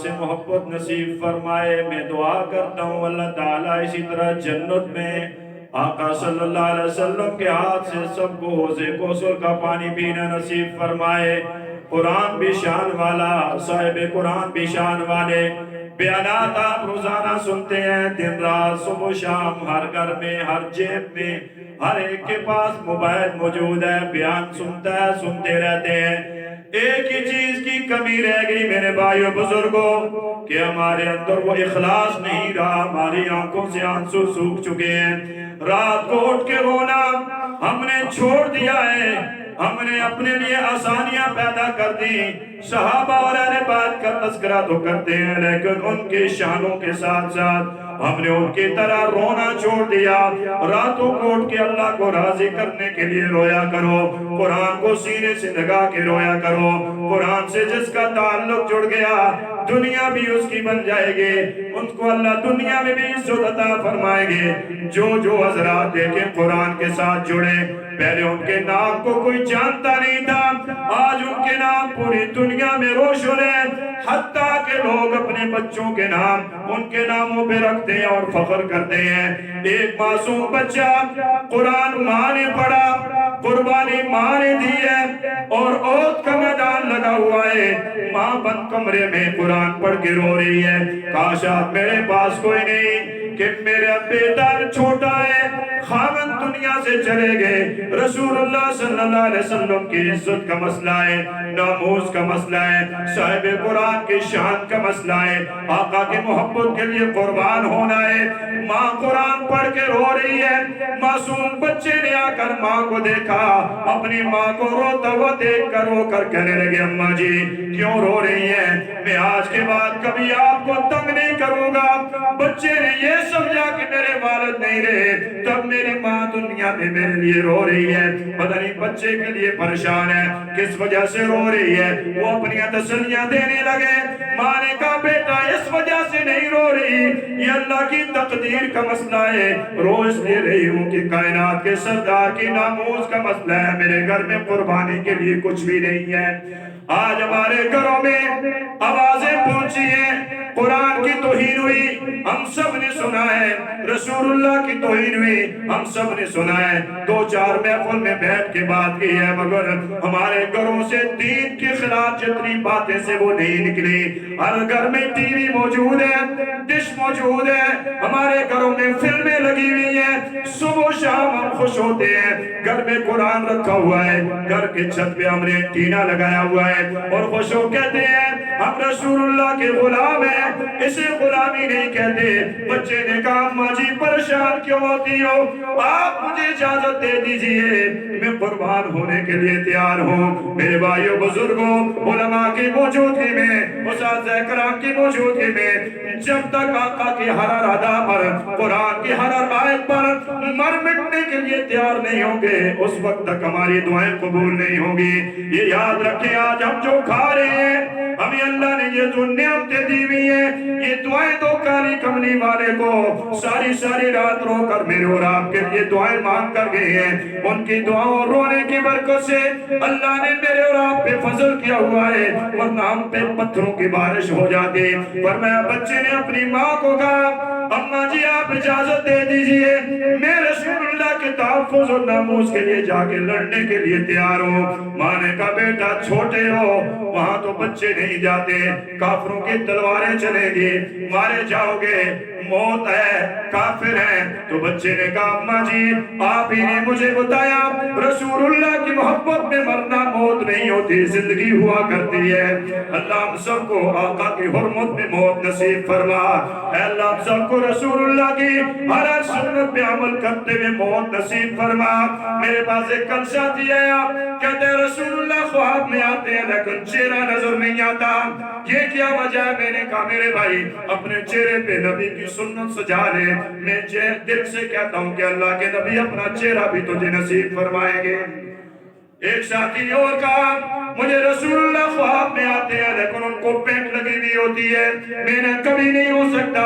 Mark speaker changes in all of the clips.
Speaker 1: سے محبت نصیب فرمائے. میں دعا کرتا ہوں اللہ تعالیٰ اسی طرح جنت میں آقا صلی اللہ علیہ وسلم کے ہاتھ سے سب کو حوض کوثر کا پانی پینا نصیب فرمائے. قرآن بھی شان والا، صاحب قرآن بھی شان والے بیانات آپ روزانہ سنتے ہیں، دن رات صبح شام، ہر گھر میں، ہر جیب میں، ہر ایک کے پاس موبائل موجود ہے، بیان سنتا ہے، سنتے رہتے ہیں. ایک ہی چیز کی کمی رہ گئی میرے بھائیوں بزرگوں کہ ہمارے اندر وہ اخلاص نہیں رہا. ہماری آنکھوں سے آنسو سوکھ چکے ہیں. رات کو اٹھ کے رونا ہم نے چھوڑ دیا ہے. ہم نے اپنے لیے آسانیاں پیدا کر دی. صحابہ اور اہل بیت کا تذکرہ تو کرتے ہیں لیکن ان کے شانوں کے ساتھ ساتھ ہم نے ان کی طرح رونا چھوڑ دیا. راتوں کو اٹھ کے اللہ کو راضی کرنے کے لیے رویا کرو. قرآن کو سینے سے لگا کے رویا کرو. قرآن سے جس کا تعلق جڑ گیا دنیا بھی اس کی بن جائے گی. ان کو اللہ دنیا میں بھی عزت عطا فرمائے گے. جو حضرات دیکھیں قرآن کے ساتھ جڑے، پہلے ان کے نام کو کوئی جانتا نہیں تھا، آج ان کے نام پوری دنیا میں روشن ہے. حتیٰ کہ لوگ اپنے بچوں کے نام ان کے ناموں پہ رکھتے ہیں اور فخر کرتے ہیں. ایک معصوم بچہ قرآن ماں نے پڑھا، قربانی ماں نے دی ہے اور عہد کا میدان لگا ہوا ہے. ماں بند کمرے میں قرآن پڑھ کے رو رہی ہے. کاش آپ میرے پاس کوئی نہیں کہ میرا بیٹا چھوٹا ہے، خاوند دنیا سے چلے گئے. رسول اللہ صلی اللہ علیہ وسلم کی عزت کا مسئلہ ہے، ناموس کا مسئلہ ہے، صاحب قرآن کی شان کا مسئلہ ہے، آقا کی محبت کے لیے قربان ہونا ہے. ماں قرآن پڑھ کے رو رہی ہے. معصوم بچے نے آ کر ماں کو دیکھا، اپنی ماں کو روتا ہوا دیکھ کر رو کر کہنے لگے اماں جی کیوں رو رہی ہیں؟ میں آج کے بعد کبھی آپ کو تنگ نہیں کروں گا. بچے نے یہ سمجھا کہ میرے والد نہیں رہے، تب میری ماں دنیا میں میرے لیے رو رہی ہے. پتہ نہیں بچے کے لیے پریشان ہے، کس وجہ سے رو رہی ہے. وہ اپنی تسلیاں دینے لگے. ماں نے کہا بیٹا اس وجہ سے نہیں رو رہی، یہ اللہ کی تقدیر کا مسئلہ ہے. رو اس لیے رہی ہوں کہ کائنات کے سردار کی ناموس کا مسئلہ ہے. میرے گھر میں قربانی کے لیے کچھ بھی نہیں ہے. آج ہمارے گھروں میں آوازیں پہنچی ہیں، قرآن کی توہین ہوئی، ہم سب نے سنا ہے. رسول اللہ کی توہین ہوئی، ہم سب نے سنا ہے. دو چار محفل میں بیٹھ کے بات کی ہے مگر ہمارے گھروں سے دین کے خلاف جتنی باتیں سے وہ نہیں نکلی. ہر گھر میں ٹی وی موجود ہے، ڈش موجود ہے، ہمارے گھروں میں فلمیں لگی ہوئی ہیں. صبح شام ہم خوش ہوتے ہیں، گھر میں قرآن رکھا ہوا ہے، گھر کے چھت پہ ہم نے ٹینا لگایا ہوا ہے اور خوش ہو کہتے ہیں ہم رسول اللہ کے غلام ہیں. اسے غلامی نہیں کہتے. بچے نے کہا اماں جی پریشان کیوں ہوتی ہو؟ آپ مجھے اجازت دے دیجئے، میں قربان ہونے کے لیے تیار ہوں. میرے بھائیوں بزرگوں، علماء کی موجودگی میں، اساتذہ کرام کی موجودگی میں، جب تک آقا کی ہر ادا پر، قرآن کی ہر آیت پر مر مٹنے کے لیے تیار نہیں ہوں گے اس وقت تک ہماری دعائیں قبول نہیں ہوں گی. یہ یاد رکھیں آج ہم جو کھا رہے ہیں، ہمیں اللہ نے یہ جو نعمتیں دی ہوئی ہیں، یہ دعائیں دو کالی کملی والے کو ساری رات رو کر میرے اور آپ کے لیے دعائیں مانگ کر گئے ہیں. ان کی دعاؤں اور رونے کی برکت سے اللہ نے میرے اور آپ پہ فضل کیا ہوا ہے، ورنہ ہم پہ پتھروں کی بارش ہو جاتی. فرمایا بچے نے اپنی ماں کو کہا اماں جی آپ اجازت دے دیجئے، میں رسول اللہ کے تحفظ اور ناموس کے لیے جا کے لڑنے کے لیے تیار ہوں. ماں نے کہا بیٹا چھوٹے ہو، وہاں تو بچے نہیں جاتے، کافروں کی تلواریں چلیں گی، مارے جاؤ گے، موت ہے، کافر ہیں. تو بچے نے کہا اماں جی آپ ہی نے مجھے بتایا رسول اللہ کی محبت میں مرنا موت نہیں ہوتی، زندگی ہوا کرتی ہے. اللہ ہم سب کو آقا کی حرمت میں موت نصیب فرما. اے اللہ ہم سب کو رسول اللہ کی ہر سنت پہ عمل کرتے ہوئے موت نصیب فرما. میرے پاس ایک کل ساتھی آیا، کہتے ہیں رسول اللہ خواب میں آتے ہیں لیکن چہرہ نظر نہیں آتا، یہ کیا وجہ ہے؟ میں نے کہا میرے بھائی اپنے چہرے پہ نبی کی سنت سجا لے. میں دل سے کہتا ہوں کہ اللہ کے نبی اپنا چہرہ بھی تجھے نصیب فرمائیں گے. ایک ساتھی اور کہا مجھے رسول اللہ خواب میں آتے ہیں لیکن ان کو پینٹ لگی ہوئی ہوتی ہے، میں نے کبھی نہیں ہو سکتا۔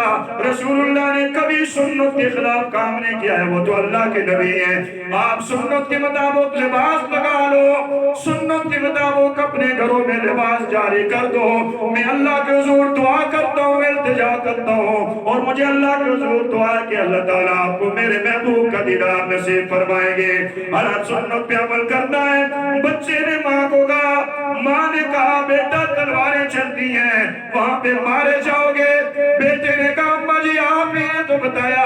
Speaker 1: رسول اللہ نے کبھی سنت کے خلاف کام نہیں کیا ہے، وہ تو اللہ کے نبی ہیں۔ آپ سنت کے مطابق لباس لگا لو، سنت کے مطابق اپنے گھروں میں لباس جاری کر دو۔ میں اللہ کے حضور دعا کرتا ہوں، التجا کرتا ہوں، اور مجھے اللہ کے حضور دعا ہے کہ اللہ تعالیٰ آپ کو میرے محبوب کا دیدار نصیب فرمائیں گے۔ اور سنت پہ عمل کرنا ہے۔ بچے نے ماں کو کہا، ماں نے کہا بیٹا تلواریں چلتی ہیں وہاں پہ مارے جاؤ گے۔ بیٹے نے کہا اماں جی آپ نے تو بتایا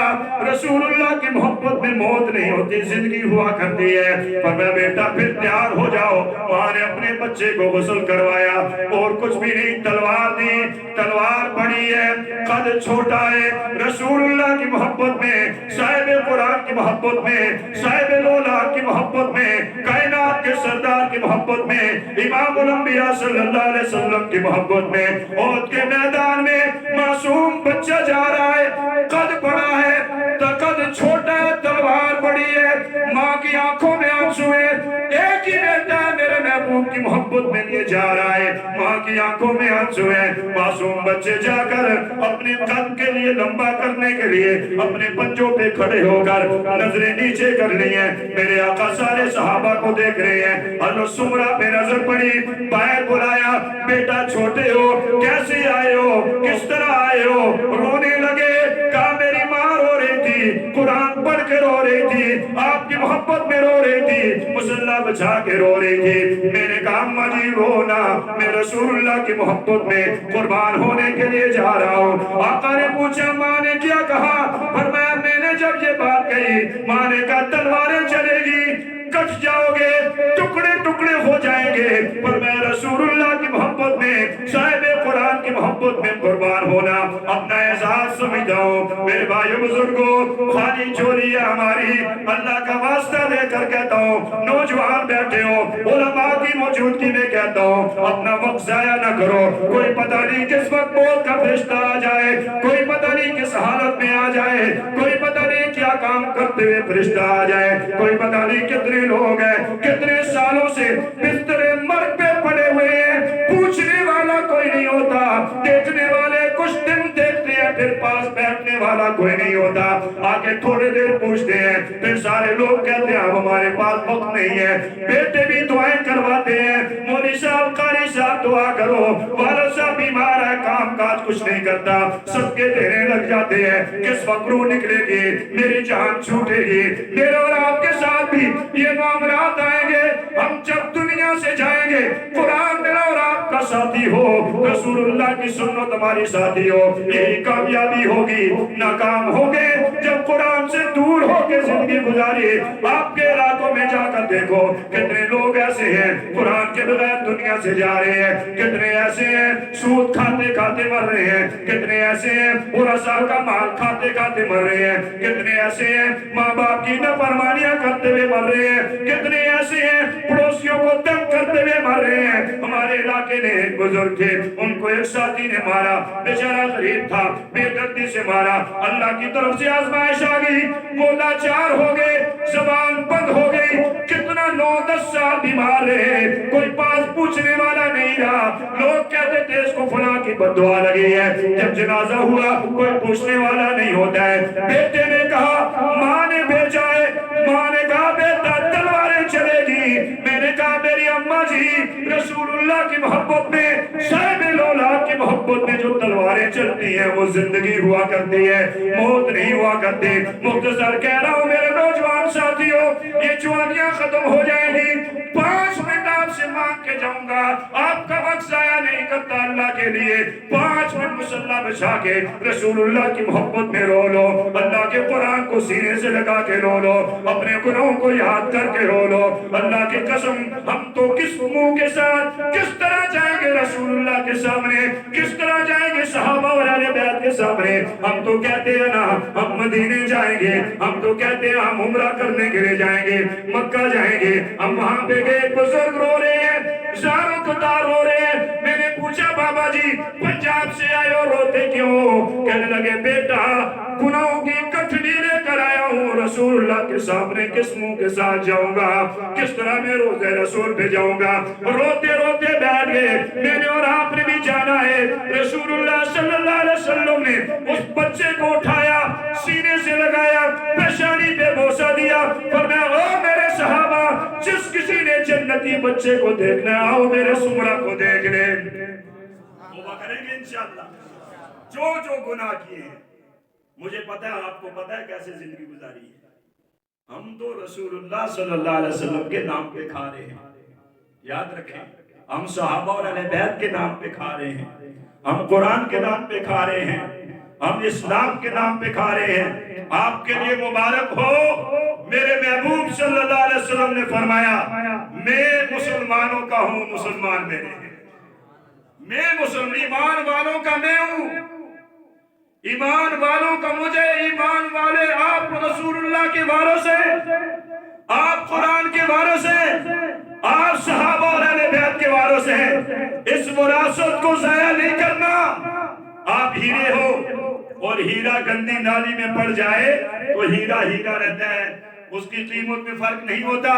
Speaker 1: رسول اللہ کی محبت میں موت نہیں ہوتی، زندگی ہوا کرتی ہے۔ فرمایا بیٹا پھر تیار ہو جاؤ۔ ماں نے اپنے بچے کو غسل کروایا اور کچھ بھی نہیں، تلوار دی۔ تلوار بڑی ہے، قد چھوٹا ہے، رسول اللہ کی محبت میں، صاحب قرآن کی محبت میں، صاحب لولا کی محبت میں، کائنات کے سردار کی محبت میں، امام الانبیاء صلی اللہ علیہ وسلم کی محبت میں، عہد کے میدان میں معصوم بچہ جا رہا ہے، قد بڑا ہے، قد چھوٹا ہے، تلوار بڑی ہے، ماں کی آنکھوں میں آنسو ہے، ایک ہی بیٹا میرے محبوب کی محبت میں لیے جا رہا ہے، ماں کی آنکھوں میں آنسو ہے۔ معصوم بچے جا کر اپنے قد کے لیے لمبا کرنے کے لیے اپنے پنجوں پہ کھڑے ہو کر نظریں نیچے کر لی ہیں۔ میرے آقا سارے صحابہ کو دیکھ رہے ہیں، حضرت سمرہ پہ نظر پڑی، باہر بلایا، بیٹا چھوٹے ہو، کیسے آئے ہو، کس طرح آئے ہو؟ رونے لگے، کہا میری ماں رو رہی تھی، قرآن پڑھ کے رو رہی تھی، آپ کی محبت میں رو رہی تھی، مسلح بچھا کے رو رہی تھی۔ میں نے کہا اماں جی رونا، میں رسول اللہ کی محبت میں قربان ہونے کے لیے جا رہا ہوں۔ آقا نے پوچھا ماں نے کیا کہا؟ فرمایا میں نے جب یہ بات کہی، ماں نے کہا تلواریں چلے گی، کٹ جاؤ گے، ٹکڑے ٹکڑے ہو جائیں گے، پر میں رسول اللہ کی محبت میں، صاحب قرآن کی محبت میں قربان ہونا اپنا احساس سمجھتا ہوں۔ میرے بھائیو بزرگوں، خالی چوری ہے ہماری، اللہ کا واسطہ دے کر کہتا ہوں، نوجوان بیٹھے ہو، علماء کی موجودگی میں کہتا ہوں، اپنا وقت ضائع نہ کرو، کوئی پتہ نہیں کس وقت موت کا فرشتہ آ جائے، کوئی پتہ نہیں کس حالت میں آ جائے، کوئی پتہ نہیں کیا کام کرتے ہوئے فرشتہ آ جائے، کوئی پتہ نہیں کتنے لوگ ہیں کتنے سالوں سے بستر مرگ پہ پڑے ہوئے ہیں، پوچھنے والا کوئی نہیں ہوتا، دیکھنے والے کچھ دن دیکھتے ہیں پھر پاس بیٹھنے والا کوئی نہیں ہوتا، آگے تھوڑے دیر پوچھتے ہیں پھر سارے لوگ کہتے ہیں اب ہمارے پاس وقت نہیں ہے۔ بیٹے بھی دعائیں کرواتے ہیں، مولوی صاحب قاری صاحب دعا کرو، والد صاحب بیمار ہے کام کاج کچھ نہیں کرتا، صدقے دینے لگ جاتے ہیں، کس وقت روح نکلے گی، میری جان چھوٹے گی، میرے اور آپ کے ساتھ بھی یہ معاملات آئیں گے، ہم جب دنیا سے جائیں گے قرآن میرا اور آپ کا ساتھی ہو، رسول اللہ کی سنت ہماری ساتھی ہو، یہی کامیابی ہوگی۔ ناکام ہوگے جب قرآن سے دور ہو کے زندگی گزاری، آپ کے علاقوں میں جا کر دیکھو کتنے لوگ ایسے ہیں قرآن کے بغیر دنیا سے جا رہے ہیں، کتنے ایسے ہیں سود کھاتے کھاتے مر رہے ہیں، کتنے ایسے ہیں ورثاء کا مال کھاتے کھاتے مر رہے ہیں، کتنے ایسے ہیں ماں باپ کی نافرمانیاں کرتے ہوئے مر رہے ہیں، کتنے ایسے ہیں پڑوسیوں کو تنگ کرتے ہوئے مر رہے ہیں۔ ہمارے علاقے میں ایک بزرگ تھے، ان کو ایک ساتھی نے مارا، بیچارہ غریب تھا، بے دردی سے مارا، اللہ کی طرف سے آزمائش آ گئی، وہ لاچار ہو گئے، زبان بند ہو گئی، کتنا 9-10 سال بیمار رہے، کوئی پاس پوچھنے والا نہیں رہا، لوگ کہتے تھے اس کو فلاں کی بددعا لگی ہے، جب جنازہ ہوا کوئی پوچھنے والا نہیں ہوتا ہے۔ بیٹے نے کہا ماں نے بھیجا ہے، ماں نے کہا بیٹا تلواریں چلے گی، میں نے کہا میری اماں جی رسول اللہ کی محبت میں، صاحب لولا کی محبت میں جو تلواریں چلتی ہیں وہ زندگی ہوا کرتی ہے، موت نہیں ہوا کرتی۔ مختصر کہہ رہا ہوں میرے نوجوان ساتھیوں، یہ جوانیاں ختم ہو جائیں گی، 5 منٹ آپ سے مانگ کے جاؤں گا، آپ کا وقت ضائع نہیں کرتا اللہ کے لیے، 5 منٹ مصلی بچھا کے رسول اللہ کی محبت میں رو لو، اللہ کے قرآن کو سینے سے لگا کے رو لو، اپنے گناہوں کو یاد کر کے رو لو۔ اللہ کی قسم ہم تو کس منہ کے ساتھ کس طرح جائیں گے رسول اللہ کے سامنے، کس طرح جائیں گے صحابہ اور اہل بیت کے سامنے؟ ہم تو کہتے ہیں نا ہم مدینے جائیں گے، ہم تو کہتے ہیں ہم عمرہ کرنے کے لیے جائیں گے، مکہ جائیں گے، ہم وہاں پہ گئے بزرگ رو رہے ہیں، زاروں قطار رو رہے ہیں، میں نے پوچھا بابا جی پنجاب سے آئے ہو روتے کیوں؟ کہنے لگے بیٹا گناہوں کی کٹھڑی لے کر آیا ہوں رسول اللہ کے سامنے کس منہ کے ساتھ جاؤں گا، کس طرح میں روزے رسول پہ جاؤں گا۔ روتے روتے بیٹھ گئے، میں نے اور آپ نے بھی جانا ہے۔ رسول اللہ صلی اللہ علیہ وسلم نے اس بچے کو اٹھایا، سینے سے لگایا، پیشانی پہ بوسہ دیا، فرمایا او میرے صحابہ، جس کسی نے جنتی بچے کو دیکھنا ہے، آؤ میرے سمرہ کو دیکھ لیں۔ توبہ کریں گے انشاءاللہ۔ جو جو گناہ کیے ہیں، مجھے پتا ہے آپ کو پتا ہے کیسے زندگی گزاری ہے۔ ہم تو رسول اللہ صلی اللہ علیہ وسلم کے نام پہ کھا رہے ہیں، یاد رکھیں، ہم صحابہ اور اہل بیت کے نام پہ کھا رہے ہیں، ہم قرآن کے نام پہ کھا رہے ہیں، ہم اسلام کے نام پہ کھا رہے ہیں۔ آپ کے لیے مبارک ہو، میرے محبوب صلی اللہ علیہ وسلم نے فرمایا میں مسلمانوں کا ہوں، مسلمان میرے ہیں، میں مسلمان، ایمان والوں کا میں ہوں، ایمان والوں کا مجھے، ایمان والے آپ رسول اللہ کے وارث ہیں، آپ قرآن کے وارث ہیں، آپ صحابہ اور اہل بیت کے وارث ہیں۔ اس وراثت کو ضائع نہیں کرنا۔ آپ ہیرے ہو اور ہیرا گندی نالی میں پڑ جائے تو ہیرا ہیرا رہتا ہے، اس کی قیمت میں فرق نہیں ہوتا۔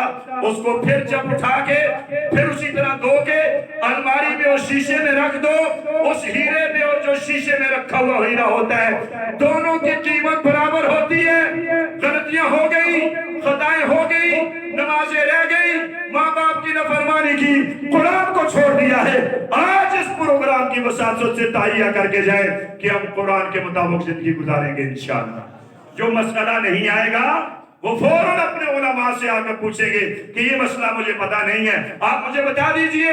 Speaker 1: اس کو پھر جب اٹھا کے پھر اسی طرح دھو کے الماری میں اور شیشے میں رکھ دو، اس ہیرے میں اور جو شیشے میں رکھا ہوا ہیرا ہوتا ہے، دونوں کی قیمت برابر ہوتی ہے۔ غلطیاں ہو گئی، خطائیں ہو گئی، نمازیں رہ گئی، ماں باپ کی نافرمانی کی، قرآن کو چھوڑ دیا ہے، آج اس پروگرام کی وساطت سے تہیہ کر کے جائیں کہ ہم قرآن کے مطابق زندگی گزاریں گے انشاءاللہ۔ جو مسئلہ نہیں آئے گا وہ فوراً اپنے علماء سے آ کر پوچھیں گے کہ یہ مسئلہ مجھے پتا نہیں ہے، آپ مجھے بتا دیجئے،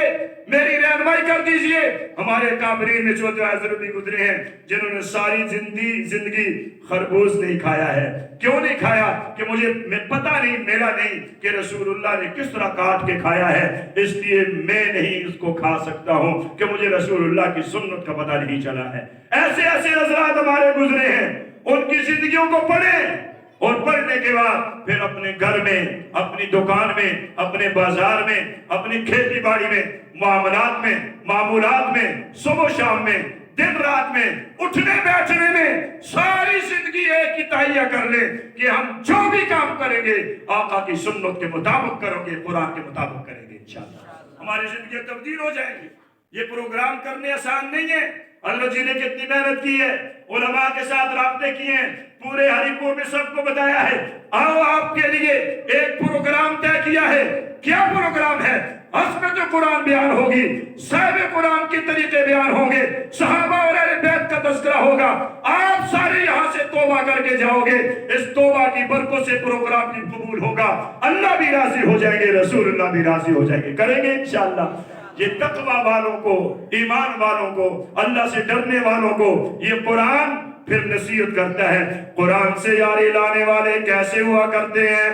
Speaker 1: میری رہنمائی کر دیجئے۔ ہمارے کابرین میں چوتھے حضرت بھی گزرے ہیں جنہوں نے ساری زندگی خربوز نہیں کھایا ہے۔ کیوں نہیں کھایا؟ کہ مجھے پتا نہیں، میرا نہیں کہ رسول اللہ نے کس طرح کاٹ کے کھایا ہے، اس لیے میں نہیں اس کو کھا سکتا ہوں کہ مجھے رسول اللہ کی سنت کا پتہ نہیں چلا ہے۔ ایسے ایسے حضرات ہمارے گزرے ہیں، ان کی زندگیوں کو پڑھیں، اور پڑھنے کے بعد پھر اپنے گھر میں، اپنی دکان میں، اپنے بازار میں، اپنی کھیتی باڑی میں، معاملات میں، معمولات میں، صبح و شام میں، دن رات میں، اٹھنے بیٹھنے میں، ساری زندگی ایک ہی تہیہ کر لیں کہ ہم جو بھی کام کریں گے آقا کی سنت کے مطابق کریں گے، قرآن کے مطابق کریں گے انشاءاللہ۔ ہماری زندگی تبدیل ہو جائیں گی۔ یہ پروگرام کرنے آسان نہیں ہے، اللہ جی نے کتنی محنت کی ہے، علماء کے ساتھ رابطے کیے ہیں، پورے ہری پور میں سب کو بتایا ہے۔ آؤ آپ کے لیے ایک پروگرام طے کیا ہے۔ کیا پروگرام ہے؟ عظمت قرآن بیان ہوگی، صاحب قرآن کے طریقے بیان ہوں گے، صحابہ اور اہل بیت کا تذکرہ ہوگا۔ آپ سارے یہاں سے توبہ کر کے جاؤ گے، اس توبہ کی برکت سے پروگرام بھی قبول ہوگا، اللہ بھی راضی ہو جائیں گے، رسول اللہ بھی راضی ہو جائیں گے۔ کریں گے انشاءاللہ۔ یہ تقوی والوں کو، ایمان والوں کو، اللہ سے ڈرنے والوں کو یہ قرآن پھر نصیحت کرتا ہے۔ قرآن سے یاری لانے والے کیسے ہوا کرتے ہیں؟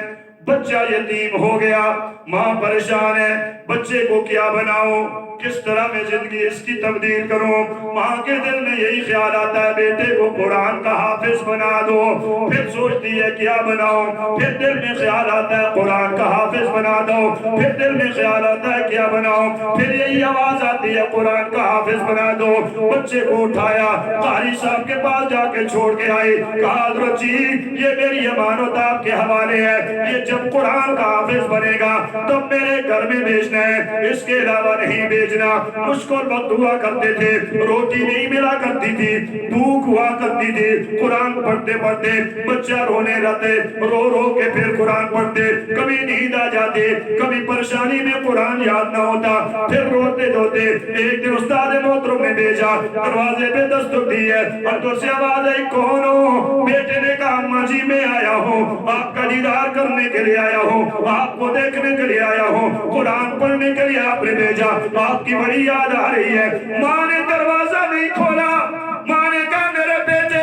Speaker 1: بچہ یتیم ہو گیا، ماں پریشان ہے، بچے کو کیا بناؤ، کس طرح میں زندگی اس کی تبدیل کروں؟ ماں کے دل میں یہی خیال آتا ہے بیٹے کو قرآن کا حافظ بنا دو، پھر سوچتی ہے کیا بناؤ، پھر دل میں خیال آتا ہے قرآن کا حافظ بنا دو، پھر دل میں خیال آتا ہے کیا بناؤ، پھر یہی آواز آتی ہے قرآن کا حافظ بنا دو۔ بچے کو اٹھایا، قاری صاحب کے پاس جا کے چھوڑ کے آئی، کہا حضرت جی یہ میری امانت آپ کے حوالے ہے، یہ جب قرآن کا حافظ بنے گا تب میرے گھر میں بھیجنا ہے، اس کے علاوہ نہیں بھیجنا۔ مشکل وقت ہوا کرتے تھے، روٹی نہیں ملا کرتی تھی، بھوک ہوا کرتی تھی، قرآن پڑھتے پڑھتے بچہ رونے لگتے، رو رو کے پھر قرآن پڑھتے، کبھی نیند آ جاتے، کبھی پریشانی میں قرآن یاد نہ ہوتا، پھر روتے دھوتے۔ ایک دن استاد محترم نے بھیجا، دروازے پہ دستک دی ہے، اندر سے آواز آئی کون ہو؟ بیٹے نے کہا اماں جی میں آیا ہوں، آپ کا دیدار کرنے کے لیے آیا ہوں، آپ کو دیکھنے کے لیے آیا ہوں، قرآن پڑھنے کے لیے آپ نے بھیجا، آپ کی بڑی یاد آ رہی ہے۔ ماں نے دروازہ نہیں کھولا، ماں نے کہا میرے بیٹے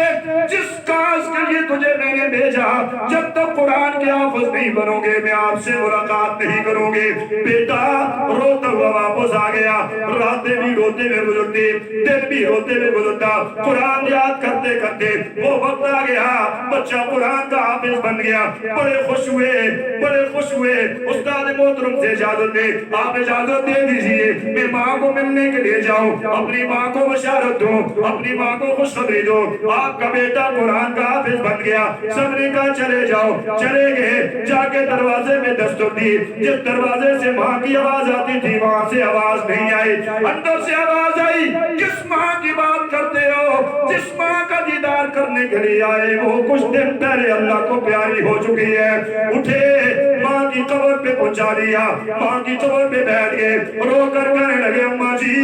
Speaker 1: جس کاز کے لیے تجھے میں نے بھیجا، جب تک قرآن کے حافظ نہیں بنو گے میں آپ سے ملاقات نہیں کروں گے۔ بیٹا روتا ہوا واپس آ گیا، راتیں بھی روتے ہوئے گزرتی، دن بھی روتے ہوئے گزرتا، قرآن یاد کرتے کرتے وہ وقت آ گیا، بچہ قرآن کا حافظ بن گیا۔ بڑے خوش ہوئے، بڑے خوش ہوئے۔ استاد محترم سے اجازت دے، آپ اجازت دے دیجئے میں ماں کو ملنے کے لیے جاؤں، اپنی ماں کو بشارت دوں، اپنی ماں کو خوشخبری دوں، آپ کا بیٹا قرآن کا حافظ بن گیا۔ سب نے نے کہا چلے جاؤ، چلے گئے، جا کے دروازے میں دستک دی، جس دروازے سے ماں کی آواز آتی تھی وہاں سے آواز نہیں آئی، اندر سے آواز آئی، کس ماں کی بات کرتے ہو؟ جس ماں کا دیدار کرنے کے لیے آئے وہ کچھ دن پہلے اللہ کو پیاری ہو چکی ہے۔ اٹھے، ماں کی قبر پہ پہنچا دیا، ماں کی قبر پہ بیٹھ گئے، رو کر کہنے لگے اماں جی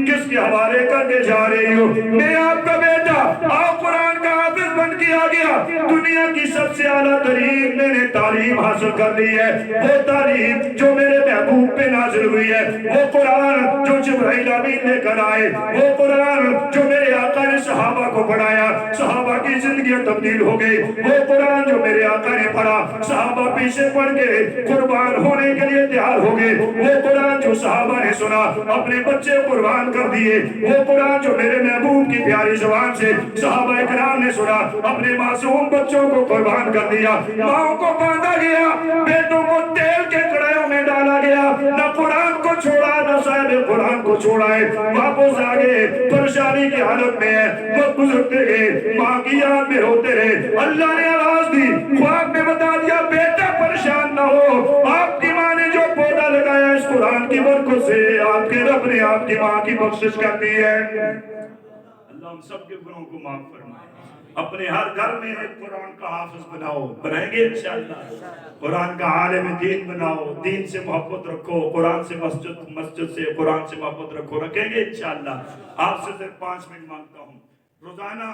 Speaker 1: کس کے حوالے کر کے جا رہی ہو؟ میں آپ کا بیٹا، آؤ قرآن کا حافظ بن کے آ گیا، دنیا کی سب سے اعلیٰ ترین میں نے تعلیم حاصل کر لی ہے، وہ تعلیم جو میرے محبوب پہ نازل ہوئی ہے، وہ قرآن جو جبرائیل امین لے کر آئے، وہ قرآن جو میرے آقا نے صحابہ کو پڑھایا، صحابہ کی زندگیاں تبدیل ہو گئی، وہ قرآن جو میرے آقا نے پڑھا، صحابہ پیچھے پڑھ کے قربان ہونے کے لیے تیار ہو گئے، وہ قرآن جو صحابہ نے سنا اپنے بچے قربان کر دیے، وہ قرآن جو میرے محبوب کی پیاری زبان سے صحابہ اکرام نے سنا اپنے معصوم بچوں کو قربان کر دیا، ماں کو باندھا گیا، بیٹوں کو تیل کے کڑائیوں میں ڈالا گیا، نہ قرآن کو چھوڑا نہ صاحب قرآن کو چھوڑا ہے، واپس آگے پریشانی کی حالت میں ہے، وقت گزرتے گئے، ماں کی یاد میں روتے رہے، اللہ نے آواز دی، خواب میں بتا دیا بیٹا پریشان نہ ہو، آپ کی ماں نے جو پودا لگایا اس قرآن کی برکت سے آپ کے رب نے آپ کی ماں کی بخشش کر دی ہے۔ اللہ ہم سب کے گناہوں کو معاف فرمائے، اپنے ہر گھر میں ایک قرآن کا حافظ بناؤ، بنائیں گے انشاءاللہ، قرآن کا عالم دین بناؤ، دین سے محبت رکھو، قرآن سے مسجد سے قرآن سے محبت رکھو، رکھیں گے انشاءاللہ۔ آپ سے صرف 5 منٹ مانگتا ہوں، روزانہ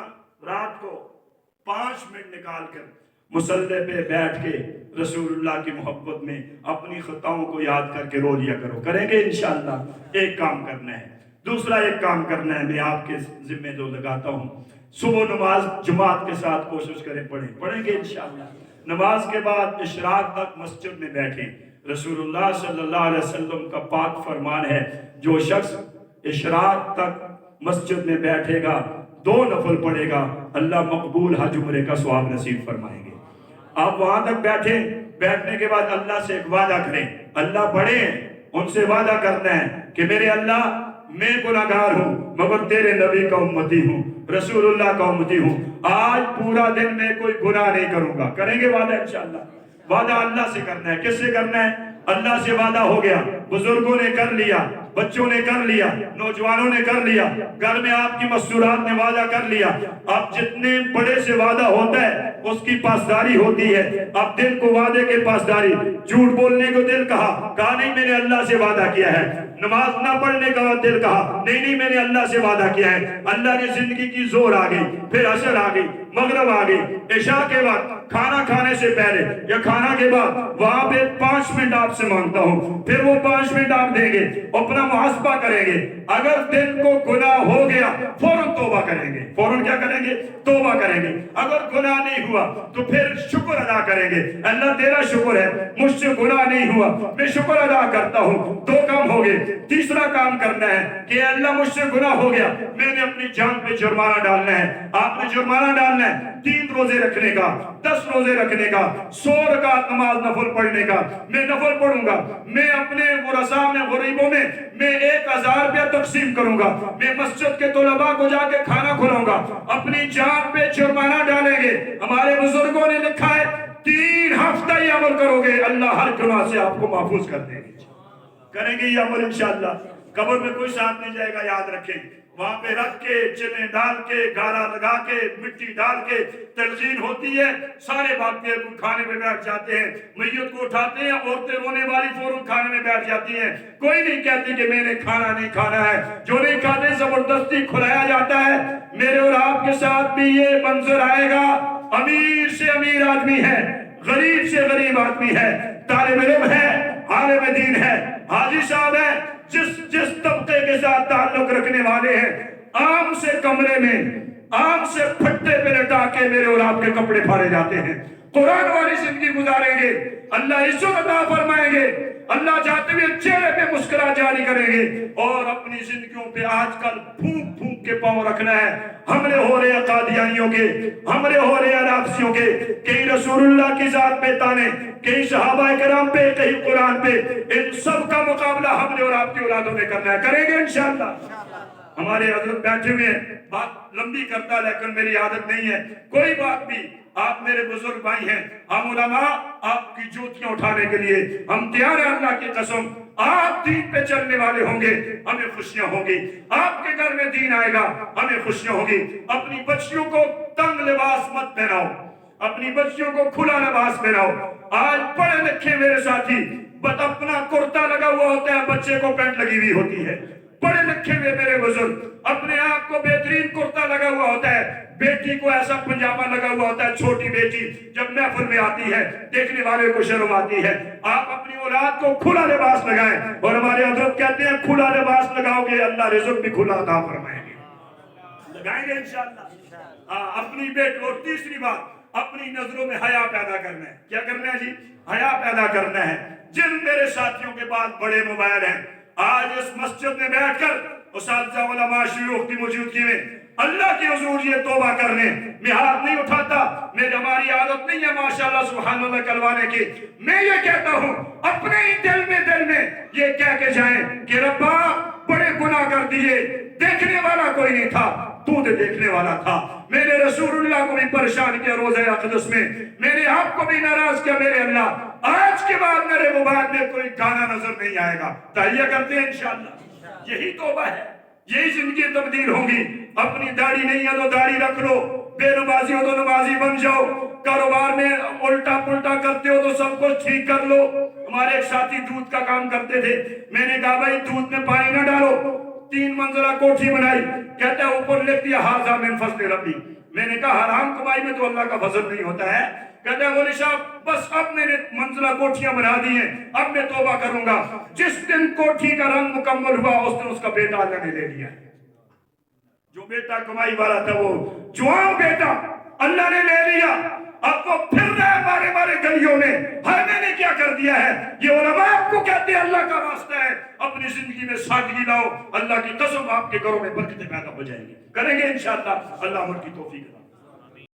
Speaker 1: رات کو 5 منٹ نکال کر مصلی پہ بیٹھ کے رسول اللہ کی محبت میں اپنی خطاؤں کو یاد کر کے رو لیا کرو، کریں گے انشاءاللہ۔ ایک کام کرنا ہے، دوسرا ایک کام کرنا ہے، میں آپ کے ذمہ دو لگاتا ہوں، صبح نماز جماعت کے ساتھ کوشش کریں، پڑھیں گے انشاءاللہ۔ نماز کے بعد اشراق تک مسجد میں بیٹھیں، رسول اللہ صلی اللہ علیہ وسلم کا پاک فرمان ہے جو شخص اشراق تک مسجد میں بیٹھے گا 2 نفل پڑھے گا، اللہ مقبول حج عمرے کا ثواب نصیب فرمائیں گے۔ آپ وہاں تک بیٹھیں، بیٹھنے کے بعد اللہ سے ایک وعدہ کریں، اللہ بڑے ہیں ان سے وعدہ کرنا ہے کہ میرے اللہ میں گناہگار ہوں مگر تیرے نبی کا امتی ہوں، رسول اللہ کا امتی ہوں، آج پورا دن میں کوئی گناہ نہیں کروں گا، کریں گے وعدہ انشاءاللہ۔ وعدہ اللہ سے کرنا ہے، کس سے کرنا ہے؟ اللہ سے وعدہ ہو گیا، بزرگوں نے کر لیا، بچوں نے کر لیا، نوجوانوں نے کر لیا، گھر میں آپ کی مستورات نے وعدہ کر لیا۔ اب جتنے بڑے سے وعدہ ہوتا ہے اس کی پاسداری ہوتی ہے۔ اب دل کو وعدے کے پاسداری، جھوٹ بولنے کو دل کہا نہیں میں نے اللہ سے وعدہ کیا ہے، نماز نہ پڑھنے کا دل کہا نہیں میں نے اللہ سے وعدہ کیا ہے، اللہ نے زندگی کی زور آ گئی، پھر عصر آ گئی، مغرب آ گئی، عشاء کے بعد، کھانا کھانے سے پہلے یا کھانا کے بعد، وہاں پہ 5 منٹ آپ سے مانگتا ہوں، پھر وہ 5 منٹ آپ دیں گے، اپنا محاسبہ کریں گے، اگر دل کو گناہ ہو گیا فوراً توبہ کریں گے، فوراً کیا کریں گے؟ توبہ کریں گے، اگر گناہ نہیں ہوا تو پھر شکر ادا کریں گے، اللہ تیرا شکر ہے مجھ سے گناہ نہیں ہوا، میں شکر ادا کرتا ہوں۔ 2 کام ہو گئے، تیسرا کام کرنا ہے کہ اللہ مجھ سے گناہ ہو گیا، میں نے اپنی جان پہ جرمانہ ڈالنا ہے، آپ نے جرمانہ ڈالنا ہے 3 روزے رکھنے کا، 10 روزے رکھنے کا، 100 رکعت نماز نفل پڑھنے کا، میں نفل پڑھوں گا، میں اپنے ورثاء میں غریبوں میں 1000 روپیہ تقسیم کروں گا، میں مسجد کے طلباء کو جا کے کھانا کھلاؤں گا، اپنی جان پہ جرمانہ ڈالیں گے۔ ہمارے بزرگوں نے لکھا ہے 3 ہفتہ یہ عمل کرو گے اللہ ہر گناہ سے آپ کو محفوظ کر دیں گے۔ کریں گے یہ عمل انشاءاللہ۔ قبر میں کوئی ساتھ نہیں جائے گا، یاد رکھیں، وہاں پہ رکھ کے چنے ڈال کے گارا لگا کے مٹی ڈال کے تلقین ہوتی ہے، سارے بھاگتے ہیں، کھانے میں بیٹھ جاتے ہیں، میت کو اٹھاتے ہیں، عورتیں رونے والی فوراً کھانے میں بیٹھ جاتی ہیں، کوئی نہیں کہتی کہ میں نے کھانا نہیں کھانا ہے، جو نہیں کھاتے زبردستی کھلایا جاتا ہے۔ میرے اور آپ کے ساتھ بھی یہ منظر آئے گا، امیر سے امیر آدمی ہے، غریب سے غریب آدمی ہے، طالب علم ہے، عالم دین ہے، حاجی صاحب ہے، جس طبقے کے ساتھ تعلق رکھنے والے ہیں، عام سے کمرے میں عام سے پھٹے پہ لٹا کے میرے اور آپ کے کپڑے پھاڑے جاتے ہیں، قرآن والی زندگی گزاریں گے، اللہ عزت عطا فرمائیں گے، اللہ چاہتے ہوئے چہرے پہ مسکراہٹ جاری کریں گے، اور اپنی زندگیوں پہ آج کل پھونک پھونک کے پاؤں رکھنا ہے۔ حملے ہو رہے ہیں قادیانیوں کے، حملے ہو رہے ہیں نافسیوں کے، کہیں رسول اللہ کی ذات پہ تانے، کہیں صحابہ کرام پہ، کہیں قرآن پہ، ان سب کا مقابلہ ہم نے اور آپ کی اولادوں نے کرنا ہے، کریں گے انشاءاللہ۔ ہمارے حضرت بیٹھے ہوئے ہیں، بات لمبی کرتا لیکن میری عادت نہیں ہے، کوئی بات بھی، آپ میرے بزرگ بھائی ہیں، ہم علماء آپ کی جوتیاں اٹھانے کے لیے ہم تیار ہیں، اللہ کی قسم آپ دین پہ چلنے والے ہوں گے ہمیں خوشیاں ہوں گی، آپ کے گھر میں دین آئے گا ہمیں خوشیاں ہوں گی۔ اپنی بچیوں کو تنگ لباس مت پہناؤ، اپنی بچیوں کو کھلا لباس پہناؤ۔ آج پڑھے لکھے میرے ساتھی بس اپنا کرتا لگا ہوا ہوتا ہے، بچے کو پینٹ لگی ہوئی ہوتی ہے۔ پڑھے لکھے ہوئے میرے بزرگ اپنے آپ کو بہترین کرتا لگا ہوا ہوتا ہے، بیٹی کو ایسا پنجابہ لگا ہوا ہوتا ہے، چھوٹی بیٹی جب محفل میں آتی ہے دیکھنے والے کو شرم آتی ہے۔ آپ اپنی اولاد کو کھلا لباس لگائیں، اور ہمارے حضرت کہتے ہیں کھلا لباس لگاؤ گے اللہ رزق بھی کھلا عطا فرمائیں گے، لگائیں گے انشاءاللہ۔ اپنی بیٹی، اور تیسری بات اپنی نظروں میں حیا پیدا کرنا ہے۔ کیا کرنا ہے جی؟ حیا پیدا کرنا ہے۔ جن میرے ساتھیوں کے پاس بڑے موبائل ہیں، آج اس مسجد میں بیٹھ کر اساتذہ علماء شیوخ کی موجودگی میں اللہ کے حضور یہ توبہ کرنے، میں ہاتھ نہیں اٹھاتا، ہماری عادت نہیں ہے ماشاءاللہ سبحان اللہ کلوانے کی، میں یہ کہتا ہوں اپنے ہی دل میں یہ کہہ کے جائیں کہ ربا بڑے گناہ کر دیے، دیکھنے والا کوئی نہیں تھا، تو نے دیکھنے والا تھا۔ میں نے رسول اللہ کو بھی پریشان کیا روزہ اقدس میں، میں نے آپ کو بھی ناراض کیا میرے اللہ، آج کے بعد میرے موبائل میں کوئی گانا نظر نہیں آئے گا۔ تہیہ کرتے ہیں انشاءاللہ، یہی توبہ ہے، یہی زندگی تبدیل ہوگی۔ اپنی داڑھی نہیں ہے تو داڑھی رکھ لو، بے نمازی ہو تو نمازی بن جاؤ، کاروبار میں الٹا پلٹا کرتے ہو تو سب کچھ ٹھیک کر لو۔ ہمارے ایک ساتھی دودھ کا کام کرتے تھے، میں نے کہا بھائی دودھ میں پانی نہ ڈالو، 3 منزلہ کوٹھی بنائی، کہتا ہے اوپر لکھ دیا ھذا من فضل ربی۔ میں نے کہا حرام کمائی میں تو اللہ کا فضل نہیں ہوتا ہے۔ کہتا ہے مولی صاحب بس اب میں نے منزلہ کوٹھیاں بنا دی ہیں، اب میں توبہ کروں گا۔ جس دن کوٹھی کا رنگ مکمل ہوا اس دن اس کا بیٹا اللہ نے لے لیا۔ جو بیٹا کمائی والا تھا وہ جوان بیٹا اللہ نے لے لیا، اب وہ پھر رہا ہے ہمارے گلیوں میں، ہر میں نے کیا کر دیا ہے۔ یہ علماء آپ کو کہتے ہیں اللہ کا واسطہ ہے اپنی زندگی میں سادگی لاؤ، اللہ کی قسم آپ کے گھروں میں برکتیں پیدا ہو جائیں گی۔ کریں گے انشاءاللہ، اللہ ہم کی توفیق دے۔